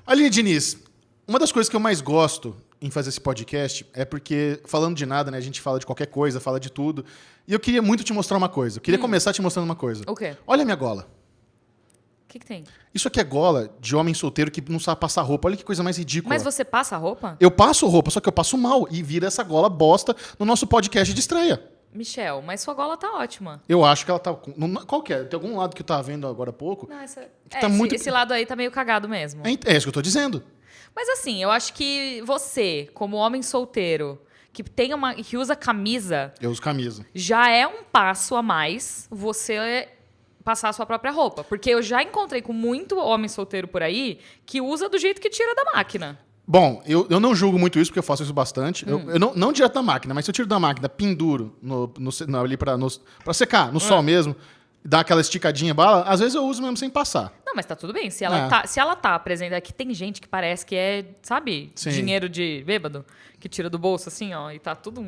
Aline Diniz, uma das coisas que eu mais gosto em fazer esse podcast é porque, falando de nada, né, a gente fala de qualquer coisa, fala de tudo. E eu queria muito te mostrar uma coisa. Eu queria começar te mostrando uma coisa. O quê? Olha a minha gola. O que tem? Isso aqui é gola de homem solteiro que não sabe passar roupa. Olha que coisa mais ridícula. Mas você passa a roupa? Eu passo roupa, só que eu passo mal. E vira essa gola bosta no nosso podcast de estreia. Michel, mas sua gola tá ótima. Eu acho que ela tá... Qual que é? Tem algum lado que eu tava vendo agora há pouco? Não, essa... Que tá muito... esse lado aí tá meio cagado mesmo. É isso que eu tô dizendo. Mas assim, eu acho que você, como homem solteiro, que usa camisa, Eu uso camisa. já é um passo a mais você passar a sua própria roupa. Porque eu já encontrei com muito homem solteiro por aí que usa do jeito que tira da máquina. Bom, eu não julgo muito isso, porque eu faço isso bastante. Eu não direto da máquina, mas se eu tiro da máquina, penduro ali pra secar, no sol mesmo, dá aquela esticadinha, bala, às vezes eu uso mesmo sem passar. Não, mas tá tudo bem. Se ela tá apresentada, que tem gente que parece que é, sabe, Sim. dinheiro de bêbado, que tira do bolso assim, ó, e tá tudo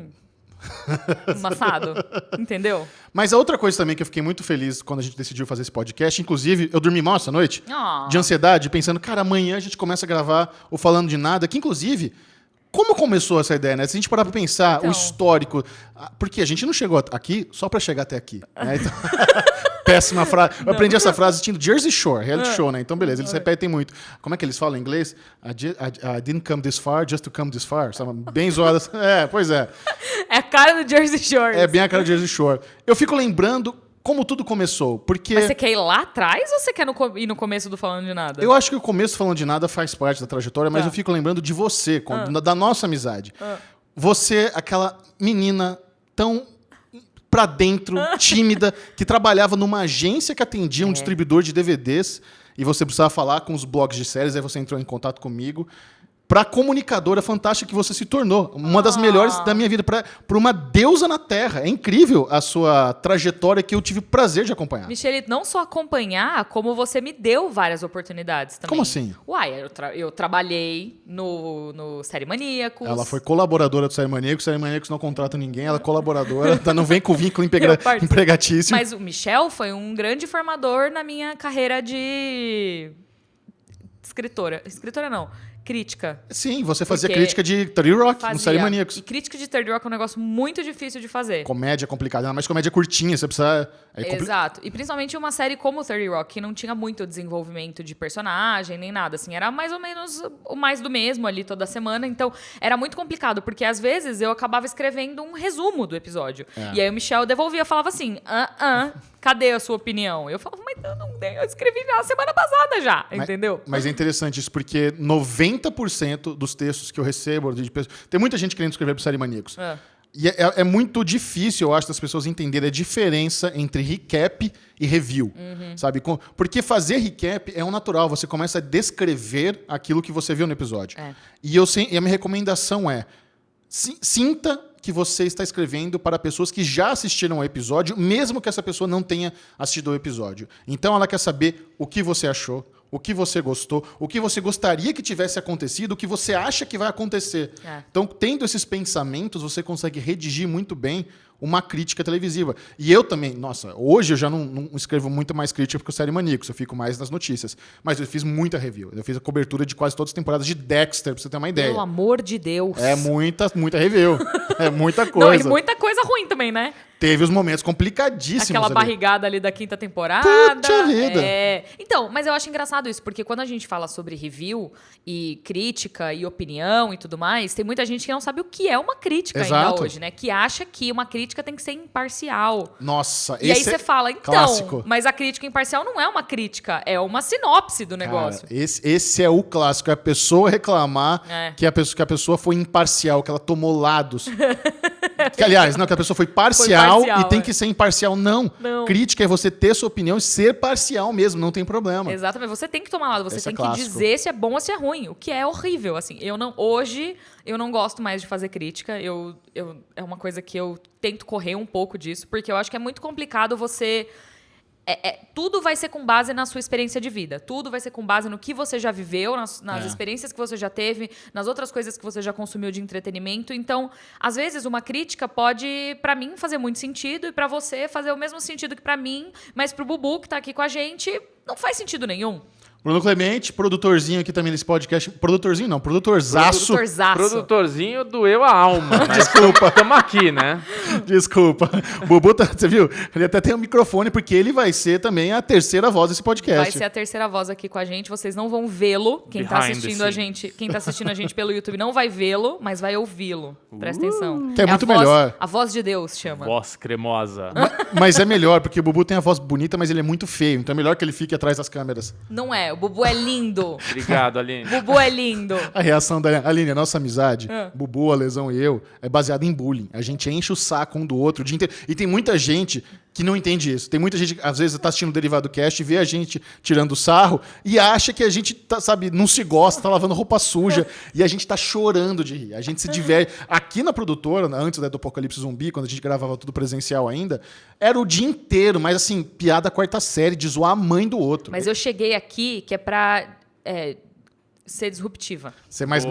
amassado, entendeu? Mas a outra coisa também que eu fiquei muito feliz quando a gente decidiu fazer esse podcast, inclusive, eu dormi mal essa noite, de ansiedade, pensando, cara, amanhã a gente começa a gravar o Falando de Nada, que inclusive, como começou essa ideia, né? Se a gente parar pra pensar o histórico, porque a gente não chegou aqui só pra chegar até aqui, né? Então, péssima frase. Eu aprendi essa frase assistindo Jersey Shore, reality show, né? Então, beleza, eles repetem muito. Como é que eles falam em inglês? I didn't come this far just to come this far. Sabe? Bem zoada. Pois é. É a cara do Jersey Shore. É bem a cara do Jersey Shore. Eu fico lembrando como tudo começou, porque... Mas você quer ir lá atrás ou você quer ir no começo do Falando de Nada? Eu acho que o começo Falando de Nada faz parte da trajetória, mas eu fico lembrando de você, da nossa amizade. Você, aquela menina tão pra dentro, tímida, que trabalhava numa agência que atendia um distribuidor de DVDs e você precisava falar com os blogs de séries, aí você entrou em contato comigo. Pra comunicadora fantástica que você se tornou. Uma das melhores da minha vida. Pra uma deusa na Terra. É incrível a sua trajetória que eu tive o prazer de acompanhar. Michelito, não só acompanhar, como você me deu várias oportunidades também. Como assim? Uai, eu trabalhei no Série Maníacos. Ela foi colaboradora do Série Maníacos. O Série Maníacos não contrata ninguém. Ela é colaboradora. Não vem com vínculo empregatício. Mas o Michel foi um grande formador na minha carreira de escritora. Escritora não. Crítica. Sim, você fazia crítica de 30 Rock no Série Maníacos. E crítica de 30 Rock é um negócio muito difícil de fazer. Comédia complicada, mas comédia curtinha, você precisa... Exato. E principalmente uma série como 30 Rock, que não tinha muito desenvolvimento de personagem, nem nada, assim. Era mais ou menos o mais do mesmo ali toda semana. Então, era muito complicado, porque às vezes eu acabava escrevendo um resumo do episódio. E aí o Michel devolvia, falava assim, cadê a sua opinião? Eu falava, mas eu escrevi na semana passada já, entendeu? Mas é interessante isso, porque 90% dos textos que eu recebo... Tem muita gente querendo escrever pro Série Maníacos. E é muito difícil, eu acho, das pessoas entenderem a diferença entre recap e review, sabe? Porque fazer recap é um natural, você começa a descrever aquilo que você viu no episódio. E a minha recomendação é, sinta que você está escrevendo para pessoas que já assistiram ao episódio, mesmo que essa pessoa não tenha assistido ao episódio. Então ela quer saber o que você achou, o que você gostou, o que você gostaria que tivesse acontecido, o que você acha que vai acontecer. Então, tendo esses pensamentos, você consegue redigir muito bem uma crítica televisiva. E eu também, nossa, hoje eu já não escrevo muito mais crítica porque o Série Maníacos, eu fico mais nas notícias. Mas eu fiz muita review. Eu fiz a cobertura de quase todas as temporadas de Dexter, pra você ter uma ideia. Pelo amor de Deus. É muita review. É muita coisa. Não, e muita coisa ruim também, né? Teve os momentos complicadíssimos. Aquela ali. barrigada ali da 5ª temporada. Puta vida. Então, mas eu acho engraçado isso, porque quando a gente fala sobre review e crítica e opinião e tudo mais, tem muita gente que não sabe o que é uma crítica ainda hoje, né? Que acha que uma crítica tem que ser imparcial. Nossa, e aí você fala, então, clássico. mas a crítica imparcial não é uma crítica, é uma sinopse do negócio. Cara, esse é o clássico, é a pessoa reclamar que a pessoa foi imparcial, que ela tomou lados. Que, aliás, não, que a pessoa foi parcial e tem que ser imparcial. Não. Crítica é você ter sua opinião e ser parcial mesmo, não tem problema. Exatamente, você tem que tomar lado, você tem que dizer se é bom ou se é ruim, o que é horrível, assim. Hoje eu não gosto mais de fazer crítica, é uma coisa que eu tento correr um pouco disso, porque eu acho que é muito complicado você... tudo vai ser com base na sua experiência de vida. Tudo vai ser com base no que você já viveu, nas experiências que você já teve, nas outras coisas que você já consumiu de entretenimento. Então, às vezes, uma crítica pode, pra mim, fazer muito sentido e pra você fazer o mesmo sentido que pra mim, mas pro Bubu, que tá aqui com a gente, não faz sentido nenhum. Bruno Clemente, produtorzinho aqui também desse podcast. Produtorzinho não, produtorzaço. Produtorzinho doeu a alma. Desculpa. Estamos aqui, né? Desculpa. Bubu, você viu? Ele até tem um microfone, porque ele vai ser também a terceira voz desse podcast. Vai ser a terceira voz aqui com a gente. Vocês não vão vê-lo. Quem tá assistindo a gente pelo YouTube não vai vê-lo, mas vai ouvi-lo. Presta atenção. Que é muito melhor. A voz de Deus chama. Voz cremosa. Mas é melhor, porque o Bubu tem a voz bonita, mas ele é muito feio. Então é melhor que ele fique atrás das câmeras. Não é. O Bubu é lindo. Obrigado, Aline. Bubu é lindo. A reação da Aline, a nossa amizade, Bubu, a Lesão e eu, é baseada em bullying. A gente enche o saco um do outro o dia inteiro. E tem muita gente que não entende isso. Tem muita gente que, às vezes, tá assistindo o Derivado Cast e vê a gente tirando sarro e acha que a gente, não se gosta, tá lavando roupa suja. E a gente tá chorando de rir. A gente se diverte. Aqui na produtora, antes do Apocalipse Zumbi, quando a gente gravava tudo presencial ainda, era o dia inteiro, mas assim, piada quarta série, de zoar a mãe do outro. Mas eu cheguei aqui que é pra ser disruptiva.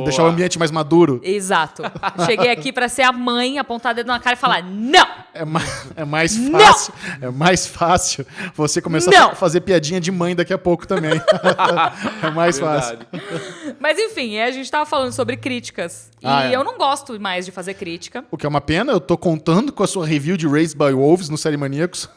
Deixar o ambiente mais maduro. Exato. Cheguei aqui pra ser a mãe, apontar o dedo na cara e falar, não! É mais fácil. Não! É mais fácil você começar a fazer piadinha de mãe daqui a pouco também. É mais fácil. Mas enfim, a gente tava falando sobre críticas. E eu não gosto mais de fazer crítica. O que é uma pena, eu tô contando com a sua review de Raised by Wolves no Série Maníacos.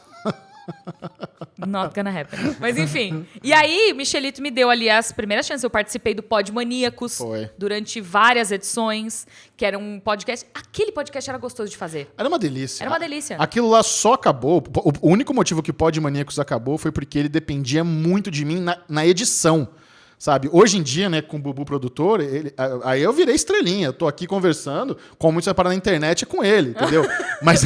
Not gonna happen. Mas enfim. E aí, Michelito me deu ali as primeiras chances. Eu participei do Pod Maníacos durante várias edições, que era um podcast. Aquele podcast era gostoso de fazer. Era uma delícia. Era uma delícia. Aquilo lá só acabou. O único motivo que o Pod Maníacos acabou foi porque ele dependia muito de mim na edição. Sabe? Hoje em dia, né, com o Bubu produtor, aí eu virei estrelinha. Eu tô aqui conversando, como muito vai parar na internet, é com ele, entendeu? Mas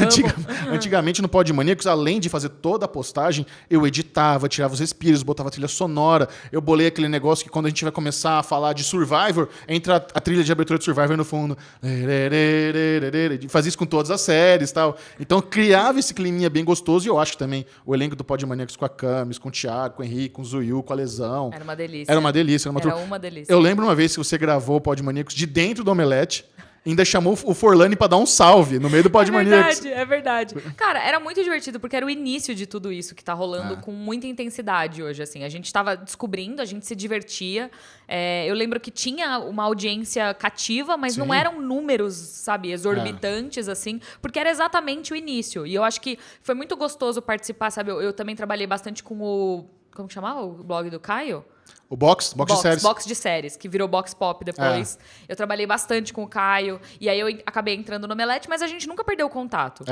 antigamente no Pod Maníacos, além de fazer toda a postagem, eu editava, tirava os respiros, botava trilha sonora. Eu bolei aquele negócio que quando a gente vai começar a falar de Survivor, entra a trilha de abertura de Survivor no fundo. Fazia isso com todas as séries e tal. Então criava esse climinha bem gostoso. E eu acho que também o elenco do Pod Maníacos com a Camis, com o Thiago, com o Henrique, com o Zuiu, com a Lesão. Era uma delícia. Era uma delícia. Era uma delícia. Eu lembro uma vez que você gravou o Pod Maníacos de dentro do Omelete, ainda chamou o Forlani pra dar um salve no meio do Pod Maníacos. É verdade. Cara, era muito divertido, porque era o início de tudo isso que tá rolando com muita intensidade hoje, assim. A gente tava descobrindo, a gente se divertia. Eu lembro que tinha uma audiência cativa, mas não eram números, sabe, exorbitantes, assim, porque era exatamente o início. E eu acho que foi muito gostoso participar, sabe? Eu também trabalhei bastante com o... Como que chamava o blog do Caio? O Box de séries. Box de séries, que virou Box Pop depois. Eu trabalhei bastante com o Caio. E aí eu acabei entrando no Omelete, mas a gente nunca perdeu o contato.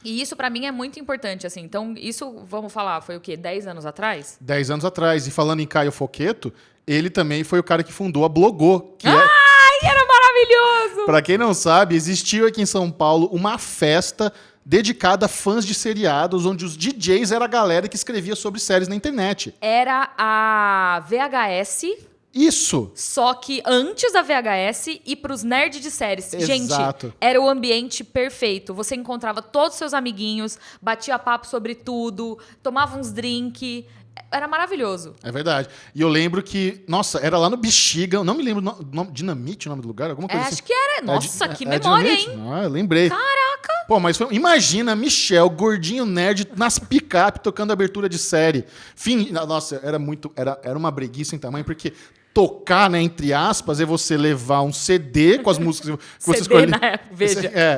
E isso pra mim é muito importante, assim. Então, isso, vamos falar, foi o quê? 10 anos atrás? 10 anos atrás. E falando em Caio Foqueto, ele também foi o cara que fundou a Blogô. Ai, era maravilhoso! Pra quem não sabe, existiu aqui em São Paulo uma festa dedicada a fãs de seriados, onde os DJs era a galera que escrevia sobre séries na internet. Era a VHS. Isso! Só que antes da VHS e pros nerds de séries. Exato. Gente, era o ambiente perfeito. Você encontrava todos os seus amiguinhos, batia papo sobre tudo, tomava uns drinks. Era maravilhoso. É verdade. E eu lembro que, nossa, era lá no Bexiga, não me lembro o nome, Dinamite, o nome do lugar? Alguma coisa assim. Acho que era. Nossa, que memória, hein? Eu lembrei. Caraca! Pô, mas imagina Michel, gordinho nerd, nas picape, tocando abertura de série. Nossa, era uma breguice em tamanho, porque tocar, né, entre aspas, é você levar um CD com as músicas que você escolheu.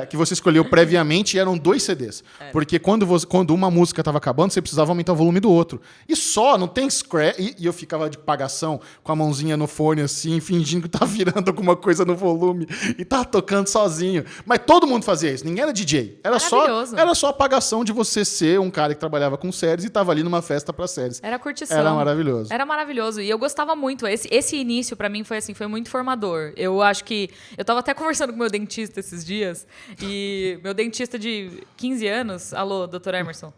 Que você escolheu previamente, e eram 2 CDs. Porque quando uma música estava acabando, você precisava aumentar o volume do outro. E só, não tem scratch. E eu ficava de pagação com a mãozinha no fone, assim, fingindo que tava virando alguma coisa no volume. E tava tocando sozinho. Mas todo mundo fazia isso, ninguém era DJ. Era só a pagação de você ser um cara que trabalhava com séries e tava ali numa festa para séries. Era curtição. Era maravilhoso. Era maravilhoso. E eu gostava muito. Esse início, pra mim, foi muito formador. Eu acho que... Eu tava até conversando com meu dentista esses dias, e meu dentista de 15 anos... Alô, Dr. Emerson.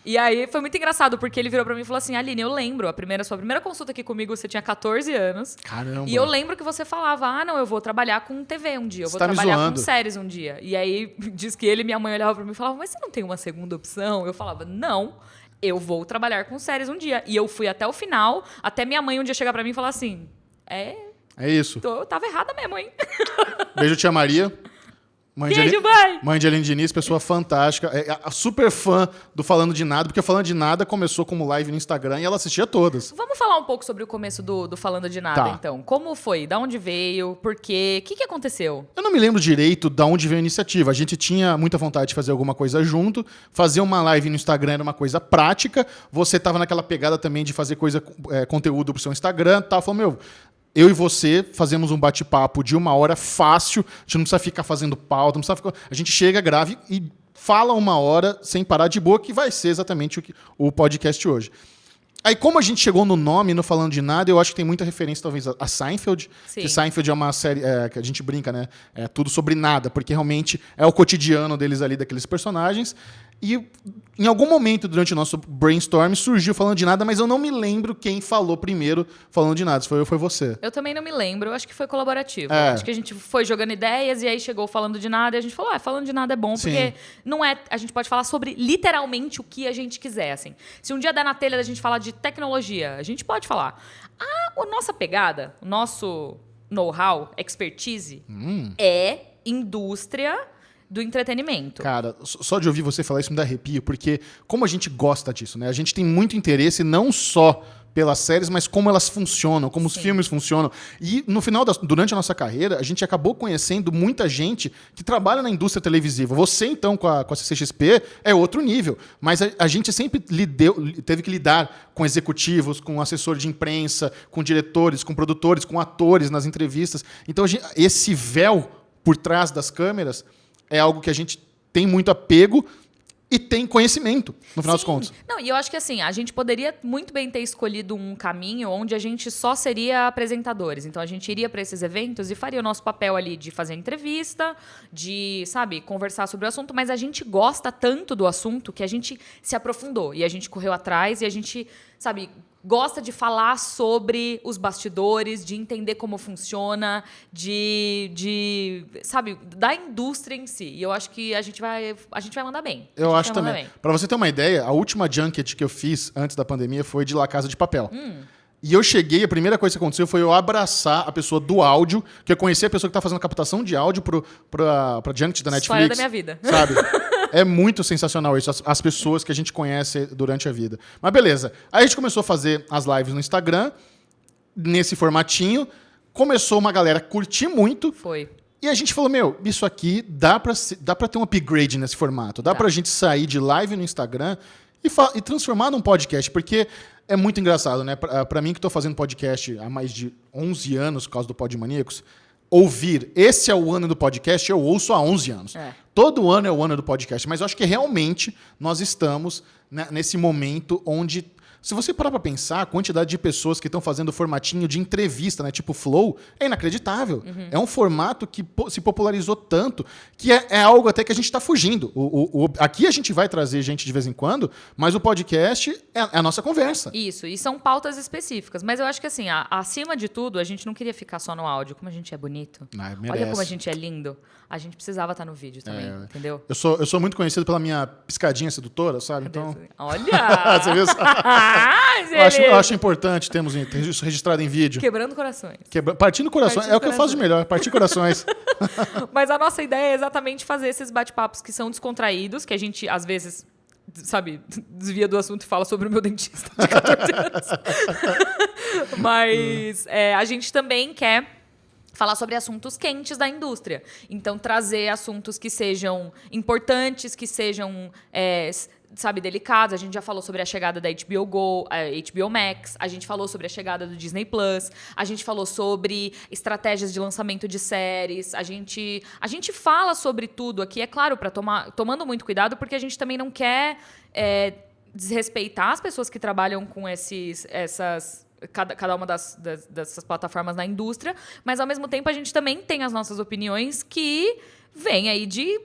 E aí, foi muito engraçado, porque ele virou pra mim e falou assim, Aline, eu lembro, sua primeira consulta aqui comigo, você tinha 14 anos. Caramba. E eu lembro que você falava, não, eu vou trabalhar com TV um dia, eu vou trabalhar com séries um dia. E aí, diz que ele e minha mãe olhavam pra mim e falavam, mas você não tem uma segunda opção? Eu falava, não. Eu vou trabalhar com séries um dia. E eu fui até o final, até minha mãe um dia chegar pra mim e falar assim, É isso. Eu tava errada mesmo, hein? Beijo, tia Maria. Beijo, mãe! Mãe de Aline Diniz, pessoa fantástica. A super fã do Falando de Nada, porque o Falando de Nada começou como live no Instagram e ela assistia todas. Vamos falar um pouco sobre o começo do Falando de Nada, então. Como foi? Da onde veio? Por quê? O que aconteceu? Eu não me lembro direito de onde veio a iniciativa. A gente tinha muita vontade de fazer alguma coisa junto. Fazer uma live no Instagram era uma coisa prática. Você tava naquela pegada também de fazer conteúdo pro seu Instagram. Tava falando, eu e você fazemos um bate-papo de 1 hora fácil, a gente não precisa ficar fazendo pauta, a gente chega, grave e fala 1 hora sem parar de boa, que vai ser exatamente o podcast hoje. Aí, como a gente chegou no nome, no Falando de Nada, eu acho que tem muita referência, talvez, a Seinfeld. Sim. Que Seinfeld é uma série que a gente brinca, né? É tudo sobre nada, porque realmente é o cotidiano deles ali, daqueles personagens. E em algum momento, durante o nosso brainstorm, surgiu Falando de Nada, mas eu não me lembro quem falou primeiro Falando de Nada. Se foi eu, foi você. Eu também não me lembro, eu acho que foi colaborativo. Acho que a gente foi jogando ideias e aí chegou Falando de Nada e a gente falou, Falando de Nada é bom, porque não é... A gente pode falar sobre literalmente o que a gente quiser, assim. Se um dia der na telha da gente falar de tecnologia, a gente pode falar. A nossa pegada, o nosso know-how, expertise, é indústria do entretenimento. Cara, só de ouvir você falar isso me dá arrepio, porque como a gente gosta disso, né? A gente tem muito interesse não só pelas séries, mas como elas funcionam, como os filmes funcionam. E no final, durante a nossa carreira, a gente acabou conhecendo muita gente que trabalha na indústria televisiva. Você, então, com a CCXP, é outro nível. Mas a gente sempre teve que lidar com executivos, com assessor de imprensa, com diretores, com produtores, com atores nas entrevistas. Então, esse véu por trás das câmeras é algo que a gente tem muito apego e tem conhecimento, no final das contas. Não, e eu acho que assim, a gente poderia muito bem ter escolhido um caminho onde a gente só seria apresentadores. Então a gente iria para esses eventos e faria o nosso papel ali de fazer entrevista, de, sabe, conversar sobre o assunto, mas a gente gosta tanto do assunto que a gente se aprofundou e a gente correu atrás e a gente, sabe, gosta de falar sobre os bastidores, de entender como funciona, sabe, da indústria em si. E eu acho que a gente vai mandar bem. Eu acho também. Para você ter uma ideia, a última junket que eu fiz antes da pandemia foi de La Casa de Papel. E eu cheguei, a primeira coisa que aconteceu foi eu abraçar a pessoa do áudio, que eu conheci a pessoa que tá fazendo captação de áudio pra junket da Netflix. História da minha vida. Sabe? É muito sensacional isso, as pessoas que a gente conhece durante a vida. Mas beleza. Aí a gente começou a fazer as lives no Instagram, nesse formatinho. Começou uma galera a curtir muito. Foi. E a gente falou, isso aqui dá pra ter um upgrade nesse formato. Dá pra gente sair de live no Instagram e transformar num podcast. Porque é muito engraçado, né? Pra mim que tô fazendo podcast há mais de 11 anos, por causa do Podmaníacos, ouvir, esse é o ano do podcast, eu ouço há 11 anos. Todo ano é o ano do podcast, mas eu acho que realmente nós estamos, né, nesse momento onde, se você parar para pensar, a quantidade de pessoas que estão fazendo formatinho de entrevista, né, tipo Flow, é inacreditável. É um formato que se popularizou tanto que é algo até que a gente está fugindo. Aqui a gente vai trazer gente de vez em quando, mas o podcast é a nossa conversa. Isso, e são pautas específicas. Mas eu acho que, assim, acima de tudo, a gente não queria ficar só no áudio. Como a gente é bonito. Olha como a gente é lindo. A gente precisava estar no vídeo também, entendeu? Eu sou muito conhecido pela minha piscadinha sedutora, sabe? Então... Olha! Você viu? Eu acho importante termos isso registrado em vídeo. Quebrando corações. Partindo corações. É o que eu faço de melhor, partir corações. Mas a nossa ideia é exatamente fazer esses bate-papos que são descontraídos, que a gente, às vezes, sabe, desvia do assunto e fala sobre o meu dentista de 14 anos. Mas a gente também quer falar sobre assuntos quentes da indústria. Então, trazer assuntos que sejam importantes, que sejam, sabe, delicados. A gente já falou sobre a chegada da HBO Go, HBO Max. A gente falou sobre a chegada do Disney Plus. A gente falou sobre estratégias de lançamento de séries. A gente fala sobre tudo aqui, é claro, tomando muito cuidado, porque a gente também não quer desrespeitar as pessoas que trabalham com cada uma dessas plataformas na indústria, mas ao mesmo tempo a gente também tem as nossas opiniões que vêm aí de,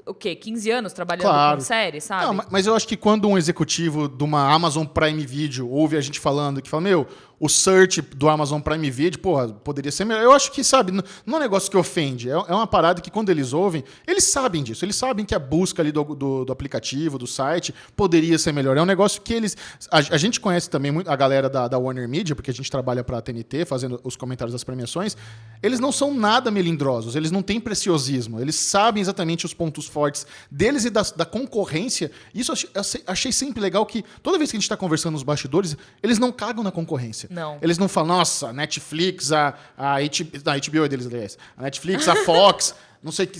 o quê? 15 anos trabalhando com série, sabe? Não, mas eu acho que quando um executivo de uma Amazon Prime Video ouve a gente falando, que fala, o search do Amazon Prime Video, poderia ser melhor. Eu acho que, sabe, não é um negócio que ofende. É uma parada que quando eles ouvem, eles sabem disso. Eles sabem que a busca ali do aplicativo, do site, poderia ser melhor. É um negócio que eles... A gente conhece também muito a galera da Warner Media, porque a gente trabalha para a TNT, fazendo os comentários das premiações. Eles não são nada melindrosos. Eles não têm preciosismo. Eles sabem exatamente os pontos fortes deles e da concorrência. Isso eu achei sempre legal que toda vez que a gente está conversando nos bastidores, eles não cagam na concorrência. Não. Eles não falam, nossa, a Netflix, a HBO é deles, aliás. A Netflix, a Fox, não sei o que.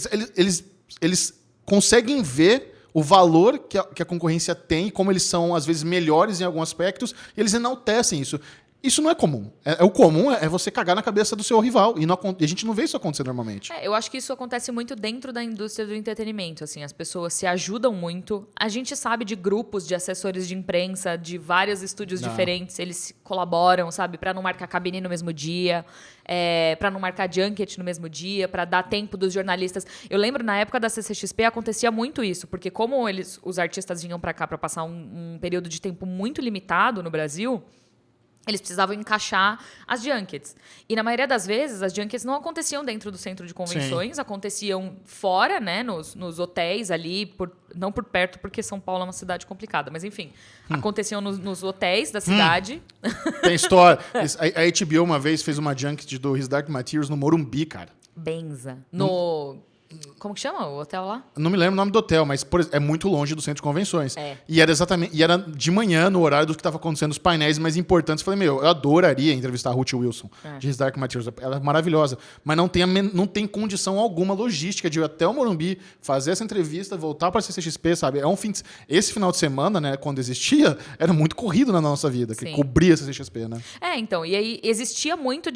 Eles conseguem ver o valor que a concorrência tem, como eles são, às vezes, melhores em alguns aspectos, e eles enaltecem isso. Isso não é comum. O comum é você cagar na cabeça do seu rival. E a gente não vê isso acontecer normalmente. Eu acho que isso acontece muito dentro da indústria do entretenimento. Assim, as pessoas se ajudam muito. A gente sabe de grupos de assessores de imprensa de vários estúdios diferentes. Eles colaboram, sabe? Para não marcar cabine no mesmo dia. Para não marcar junket no mesmo dia. Para dar tempo dos jornalistas. Eu lembro, na época da CCXP, acontecia muito isso. Porque como os artistas vinham para cá para passar um período de tempo muito limitado no Brasil... Eles precisavam encaixar as junkets. E, na maioria das vezes, as junkets não aconteciam dentro do centro de convenções, aconteciam fora, né, nos hotéis ali, não por perto, porque São Paulo é uma cidade complicada, mas, enfim, aconteciam nos hotéis da cidade. Tem história. A HBO uma vez fez uma junket do His Dark Materials no Morumbi, cara. Benza. Como que chama o hotel lá? Não me lembro o nome do hotel, mas é muito longe do centro de convenções. E era de manhã, no horário do que estava acontecendo, os painéis mais importantes. Falei, eu adoraria entrevistar a Ruth Wilson, de His Dark Materials. Ela é maravilhosa. Mas não tem condição alguma logística de ir até o Morumbi, fazer essa entrevista, voltar para a CCXP, sabe? Esse final de semana, né, quando existia, era muito corrido na nossa vida, que cobria a CCXP, né? Então, e aí existia muito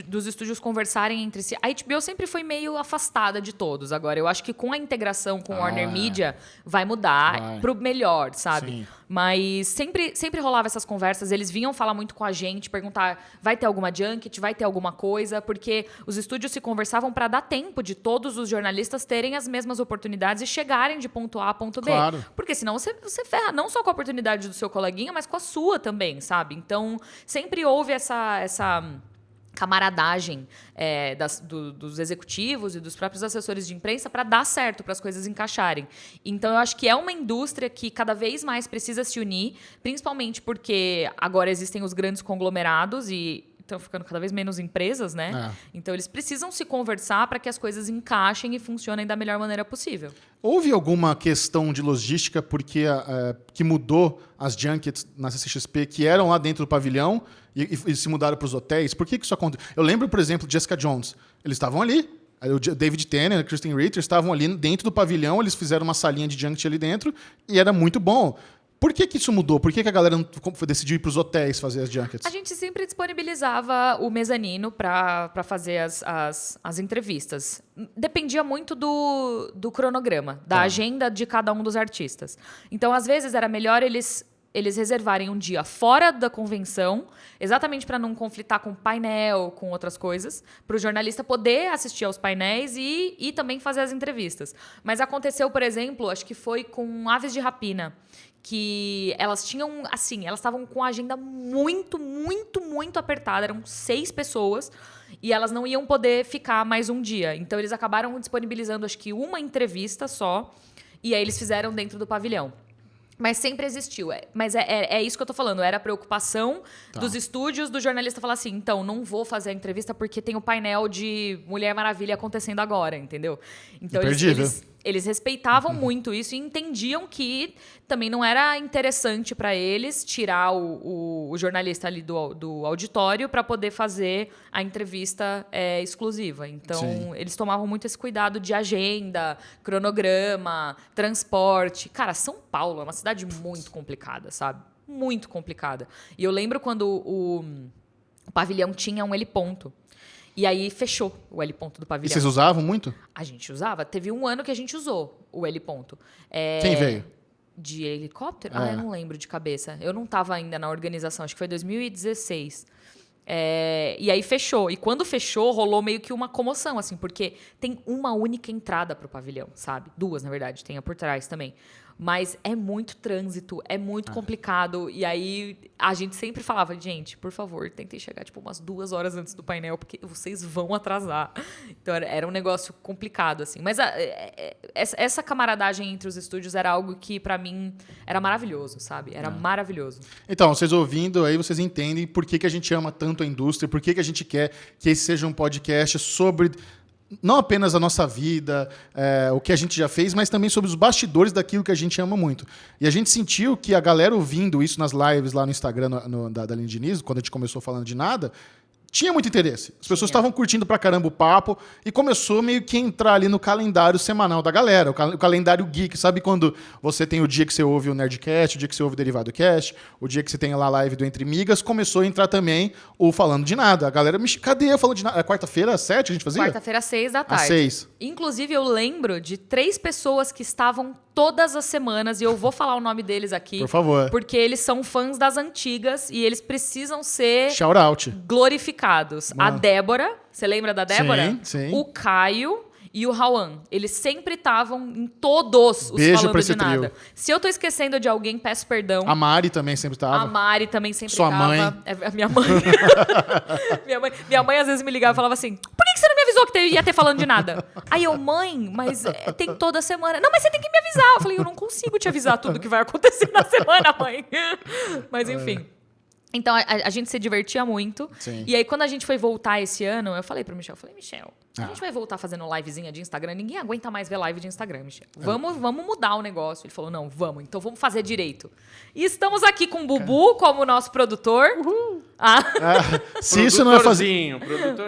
dos estúdios conversarem entre si. A HBO sempre foi meio afastada de todos. Agora, eu acho que com a integração com o Warner Media vai mudar pro melhor, sabe? Sim. Mas sempre rolava essas conversas, eles vinham falar muito com a gente, perguntar, vai ter alguma junket, vai ter alguma coisa, porque os estúdios se conversavam para dar tempo de todos os jornalistas terem as mesmas oportunidades e chegarem de ponto A a ponto B. Claro. Porque senão você ferra não só com a oportunidade do seu coleguinha, mas com a sua também, sabe? Então, sempre houve essa camaradagem dos executivos e dos próprios assessores de imprensa para dar certo, para as coisas encaixarem. Então, eu acho que é uma indústria que cada vez mais precisa se unir, principalmente porque agora existem os grandes conglomerados e estão ficando cada vez menos empresas, né? Então, eles precisam se conversar para que as coisas encaixem e funcionem da melhor maneira possível. Houve alguma questão de logística porque que mudou as junkets na CCXP que eram lá dentro do pavilhão e se mudaram para os hotéis? Por que isso aconteceu? Eu lembro, por exemplo, de Jessica Jones. Eles estavam ali. O David Tennant e a Kristen Ritter estavam ali dentro do pavilhão. Eles fizeram uma salinha de junket ali dentro e era muito bom. Por que isso mudou? Por que a galera decidiu ir para os hotéis fazer as junkets? A gente sempre disponibilizava o mezanino para fazer as entrevistas. Dependia muito do cronograma, da agenda de cada um dos artistas. Então, às vezes, era melhor eles reservarem um dia fora da convenção, exatamente para não conflitar com painel, com outras coisas, para o jornalista poder assistir aos painéis e também fazer as entrevistas. Mas aconteceu, por exemplo, acho que foi com Aves de Rapina, que elas tinham, assim, elas estavam com a agenda muito, muito, muito apertada. Eram 6 pessoas e elas não iam poder ficar mais um dia. Então, eles acabaram disponibilizando, acho que uma entrevista só, e aí eles fizeram dentro do pavilhão. Mas sempre existiu. Mas é isso que eu tô falando. Era a preocupação dos estúdios, do jornalista falar assim, então, não vou fazer a entrevista porque tem o painel de Mulher Maravilha acontecendo agora, entendeu? Então, eles respeitavam muito isso e entendiam que também não era interessante para eles tirar o jornalista ali do auditório para poder fazer a entrevista exclusiva. Então, eles tomavam muito esse cuidado de agenda, cronograma, transporte. Cara, São Paulo é uma cidade muito complicada, sabe? Muito complicada. E eu lembro quando o pavilhão tinha um heliponto. E aí fechou o heliponto do pavilhão. E vocês usavam muito? A gente usava. Teve um ano que a gente usou o heliponto. Quem veio? De helicóptero? Eu não lembro de cabeça. Eu não estava ainda na organização. Acho que foi 2016. E aí fechou. E quando fechou, rolou meio que uma comoção, assim, porque tem uma única entrada pro pavilhão, sabe? 2, na verdade, tem a por trás também. Mas é muito trânsito, é muito complicado. E aí a gente sempre falava, gente, por favor, tentem chegar tipo umas 2 horas antes do painel, porque vocês vão atrasar. Então era um negócio complicado, assim. Mas essa camaradagem entre os estúdios era algo que, pra mim, era maravilhoso, sabe? Era maravilhoso. Então, vocês ouvindo aí, vocês entendem por que a gente ama tanto a indústria, por que a gente quer que esse seja um podcast sobre... não apenas a nossa vida, o que a gente já fez, mas também sobre os bastidores daquilo que a gente ama muito. E a gente sentiu que a galera ouvindo isso nas lives lá no Instagram da Aline Diniz, quando a gente começou falando de nada, tinha muito interesse. As pessoas estavam curtindo pra caramba o papo e começou meio que a entrar ali no calendário semanal da galera, o calendário geek. Sabe quando você tem o dia que você ouve o Nerdcast, o dia que você ouve o Derivado Cast, o dia que você tem lá a live do Entre Migas, começou a entrar também o Falando de Nada. A galera, cadê o Falando de Nada? Quarta-feira, às 7 a gente fazia? Quarta-feira, às 6 da tarde. Às 6. Inclusive, eu lembro de 3 pessoas que estavam todas as semanas, e eu vou falar o nome deles aqui. Por favor. Porque eles são fãs das antigas e eles precisam ser shout out. Glorificados. A Débora, você lembra da Débora? Sim, sim. O Caio e o Rauan. Eles sempre estavam em todos os Beijo Falando pra esse de Nada. trio. Se eu tô esquecendo de alguém, peço perdão. A Mari também sempre estava. A Mari também sempre Sua tava. mãe. A minha mãe. minha mãe às vezes me ligava e falava assim, por que você não me avisou que ia ter Falando de Nada? Aí eu, mãe, mas tem toda semana. Não, mas você tem que me avisar. Eu falei, eu não consigo te avisar tudo que vai acontecer na semana, mãe. Mas enfim. Então, a gente se divertia muito. Sim. E aí, quando a gente foi voltar esse ano, eu falei pro Michel, Michel, a gente vai voltar fazendo livezinha de Instagram. Ninguém aguenta mais ver live de Instagram, Michel. Vamos mudar o negócio. Ele falou, não, vamos. Então, vamos fazer direito. E estamos aqui com o Bubu como nosso produtor. Uhul. Se isso não é fazer...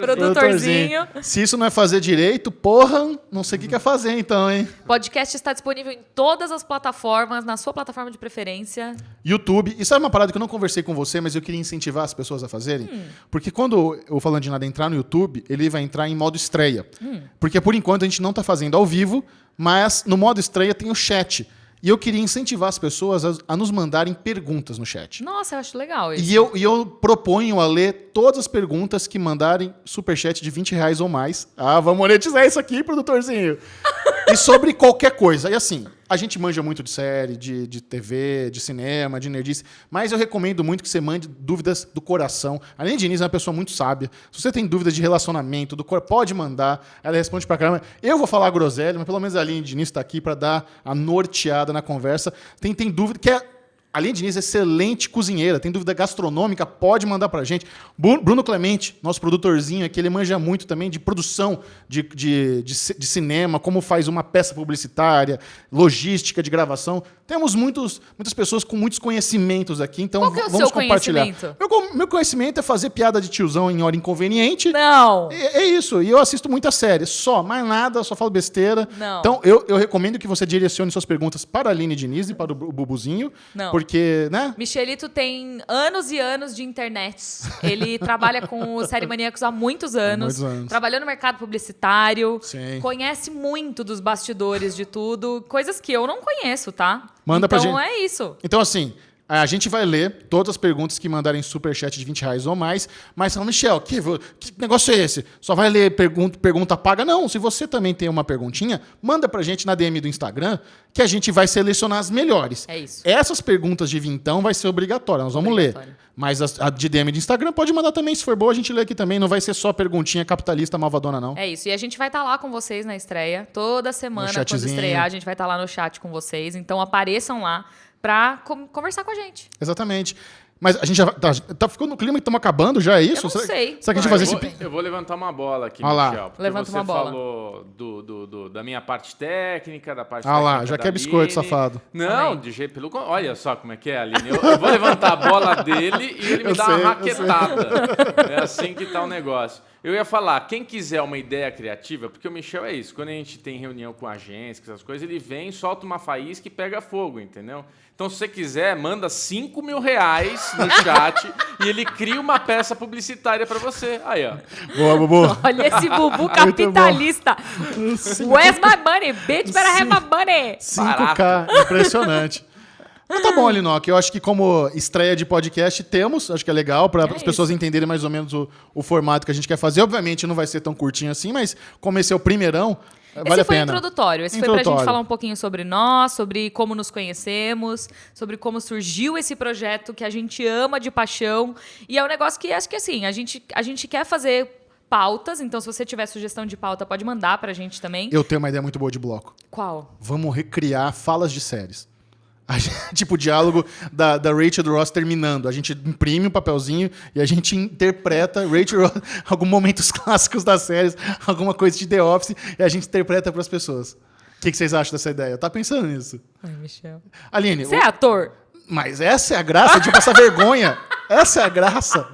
Produtorzinho. Se isso não é fazer direito, porra, não sei o que é fazer então, hein? O podcast está disponível em todas as plataformas, na sua plataforma de preferência. YouTube. E sabe uma parada que eu não conversei com você, mas eu queria incentivar as pessoas a fazerem? Porque quando o Falando de Nada entrar no YouTube, ele vai entrar em modo estreia. Porque, por enquanto, a gente não está fazendo ao vivo, mas no modo estreia tem o chat. E eu queria incentivar as pessoas a nos mandarem perguntas no chat. Nossa, eu acho legal isso. E eu proponho a ler todas as perguntas que mandarem superchat de R$20 ou mais. Vamos monetizar isso aqui, produtorzinho. E sobre qualquer coisa. E assim, a gente manja muito de série, de TV, de cinema, de nerdice, mas eu recomendo muito que você mande dúvidas do coração. A Aline Diniz é uma pessoa muito sábia. Se você tem dúvidas de relacionamento, pode mandar. Ela responde pra caramba. Eu vou falar groselha, mas pelo menos a Aline Diniz está aqui para dar a norteada na conversa. Tem dúvida que a Aline Diniz é excelente cozinheira, tem dúvida gastronômica, pode mandar pra gente. Bruno Clemente, nosso produtorzinho aqui, ele manja muito também de produção de cinema, como faz uma peça publicitária, logística de gravação. Temos muitas pessoas com muitos conhecimentos aqui, então qual que é o vamos seu compartilhar. Conhecimento? Meu conhecimento é fazer piada de tiozão em hora inconveniente. Não. É isso, e eu assisto muita série, mais nada, só falo besteira. Não. Então eu recomendo que você direcione suas perguntas para a Aline Diniz e para o Bubuzinho. Não. Porque, né? Michelito tem anos e anos de internet. Ele trabalha com o Série Maníacos há muitos anos. Trabalhou no mercado publicitário. Sim. Conhece muito dos bastidores de tudo. Coisas que eu não conheço, tá? Manda pra gente. Então é isso. Então, assim, a gente vai ler todas as perguntas que mandarem superchat de R$20 ou mais, mas fala, Michel, que negócio é esse? Só vai ler pergunta paga? Não, se você também tem uma perguntinha, manda pra gente na DM do Instagram, que a gente vai selecionar as melhores. É isso. Essas perguntas de vintão vai ser obrigatória, nós vamos ler. Mas a de DM de Instagram pode mandar também, se for boa, a gente lê aqui também, não vai ser só perguntinha capitalista malvadona, não. É isso, e a gente vai estar lá com vocês na estreia, toda semana, quando chatzinho. estrear, a gente vai estar lá no chat com vocês, então apareçam lá pra conversar com a gente. Exatamente. Mas a gente já tá ficando no clima que estamos acabando, já é isso? Eu não sei. Será que a gente vai fazer Eu vou levantar uma bola aqui, Olha lá. Michel. Porque Levanta uma bola. Você falou da minha parte técnica, da parte lá, técnica já da quer biscoito, Aline. safado. Não, de jeito pelo... Olha só como é que é, Aline. Eu vou levantar a bola dele e ele me dá uma raquetada. É assim que tá o negócio. Eu ia falar, quem quiser uma ideia criativa, porque o Michel é isso, quando a gente tem reunião com agência, com essas coisas, ele vem, solta uma faísca e pega fogo, entendeu? Então, se você quiser, manda R$5 mil no chat e ele cria uma peça publicitária pra você. Aí, ó. Boa, Bubu. Olha esse Bubu capitalista. Where's my money? Bitch, better have my money. 5K, impressionante. Mas tá bom, Linoca. Eu acho que como estreia de podcast temos, acho que é legal para as pessoas entenderem mais ou menos o formato que a gente quer fazer. Obviamente não vai ser tão curtinho assim, mas como esse é o primeirão, vale a pena. Esse foi introdutório. Esse foi pra gente falar um pouquinho sobre nós, sobre como nos conhecemos, sobre como surgiu esse projeto que a gente ama de paixão. E é um negócio que acho que assim, a gente quer fazer pautas, então se você tiver sugestão de pauta, pode mandar pra gente também. Eu tenho uma ideia muito boa de bloco. Qual? Vamos recriar falas de séries. Tipo o diálogo da Rachel e do Ross terminando. A gente imprime um papelzinho e a gente interpreta Rachel e Ross, alguns momentos clássicos das séries, alguma coisa de The Office, e a gente interpreta para as pessoas. O que vocês acham dessa ideia? Eu tava pensando nisso. Ai, Michel. Aline... Você é ator? Mas essa é a graça de passar vergonha. Essa é a graça.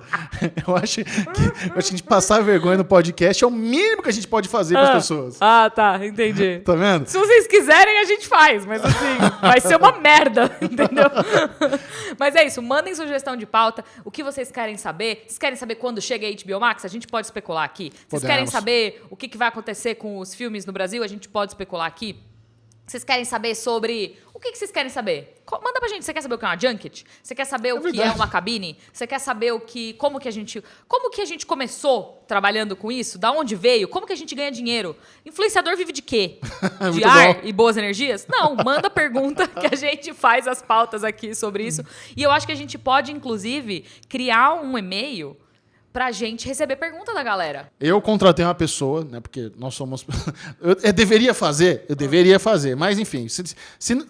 Eu acho que a gente passar vergonha no podcast é o mínimo que a gente pode fazer para as pessoas. Ah, tá. Entendi. Tá vendo? Se vocês quiserem, a gente faz. Mas assim, vai ser uma merda. Entendeu? Mas é isso. Mandem sugestão de pauta. O que vocês querem saber? Vocês querem saber quando chega a HBO Max? A gente pode especular aqui. Vocês querem saber o que vai acontecer com os filmes no Brasil? A gente pode especular aqui. Vocês querem saber sobre... O que vocês querem saber? Manda pra gente. Você quer saber o que é uma junket? Você quer saber o que é uma cabine? Você quer saber como que a gente começou trabalhando com isso? Da onde veio? Como que a gente ganha dinheiro? Influenciador vive de quê? De ar e boas energias? Não, manda pergunta que a gente faz as pautas aqui sobre isso. E eu acho que a gente pode, inclusive, criar um e-mail pra gente receber pergunta da galera. Eu contratei uma pessoa, né? Porque nós somos... Eu deveria fazer, mas enfim,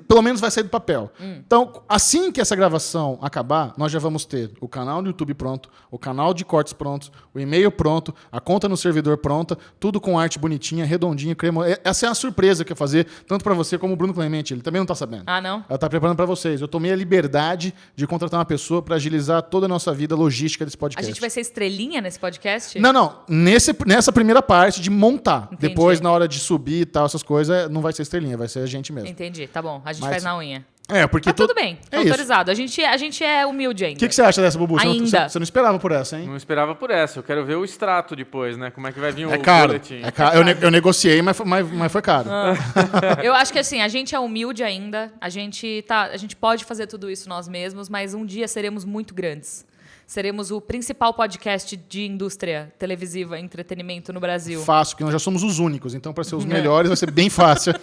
pelo menos vai sair do papel. Então, assim que essa gravação acabar, nós já vamos ter o canal no YouTube pronto, o canal de cortes prontos, o e-mail pronto, a conta no servidor pronta, tudo com arte bonitinha, redondinha, cremosa. Essa é a surpresa que eu ia fazer, tanto pra você como o Bruno Clemente. Ele também não tá sabendo. Ah, não? Ela tá preparando pra vocês. Eu tomei a liberdade de contratar uma pessoa pra agilizar toda a nossa vida logística desse podcast. A gente vai ser estrelinha nesse podcast? Não. Nessa primeira parte de montar. Entendi. Depois, na hora de subir e tal, essas coisas, não vai ser estrelinha, vai ser a gente mesmo. Entendi, tá bom. A gente faz na unha. Porque... Mas tudo bem, é autorizado. A gente é humilde ainda. O que você acha dessa, Bubu? Ainda. Você não esperava por essa, hein? Não esperava por essa. Eu quero ver o extrato depois, né? Como é que vai vir o boletim. É caro. Eu negociei, mas foi caro. Eu acho que assim, a gente é humilde ainda. A gente pode fazer tudo isso nós mesmos, mas um dia seremos muito grandes. Seremos o principal podcast de indústria televisiva e entretenimento no Brasil. Fácil, porque nós já somos os únicos. Então, para ser os melhores, vai ser bem fácil.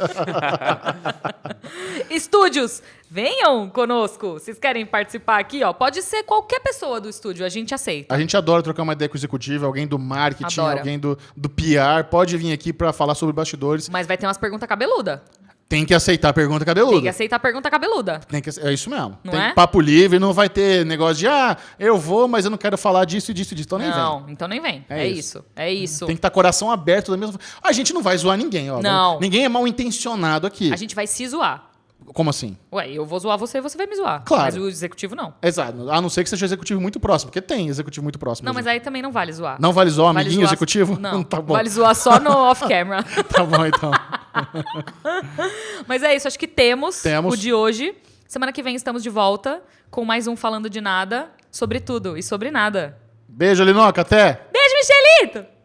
Estúdios, venham conosco. Vocês querem participar aqui? Ó, pode ser qualquer pessoa do estúdio, a gente aceita. A gente adora trocar uma ideia com o executivo, alguém do marketing, Adora. alguém do PR. Pode vir aqui para falar sobre bastidores. Mas vai ter umas perguntas cabeludas. Tem que aceitar a pergunta cabeluda. Tem que aceitar a pergunta cabeluda. É isso mesmo. Não tem é? Papo livre, não vai ter negócio de eu vou, mas eu não quero falar disso e disso e disso. Então nem vem. Não, então nem vem. É isso. Tem que estar coração aberto da mesma forma. A gente não vai zoar ninguém, ó. Não. Ninguém é mal intencionado aqui. A gente vai se zoar. Como assim? Ué, eu vou zoar você e você vai me zoar. Claro. Mas o executivo não. Exato. A não ser que seja um executivo muito próximo, porque tem executivo muito próximo. Não, mas aí também não vale zoar. Não vale zoar, Vale amiguinho zoar... executivo? Não, Tá bom. vale zoar só no off-camera. Tá bom, então. Mas é isso, acho que temos o de hoje. Semana que vem estamos de volta com mais um Falando de Nada, sobre tudo e sobre nada. Beijo, Linoca, até! Beijo, Michelito!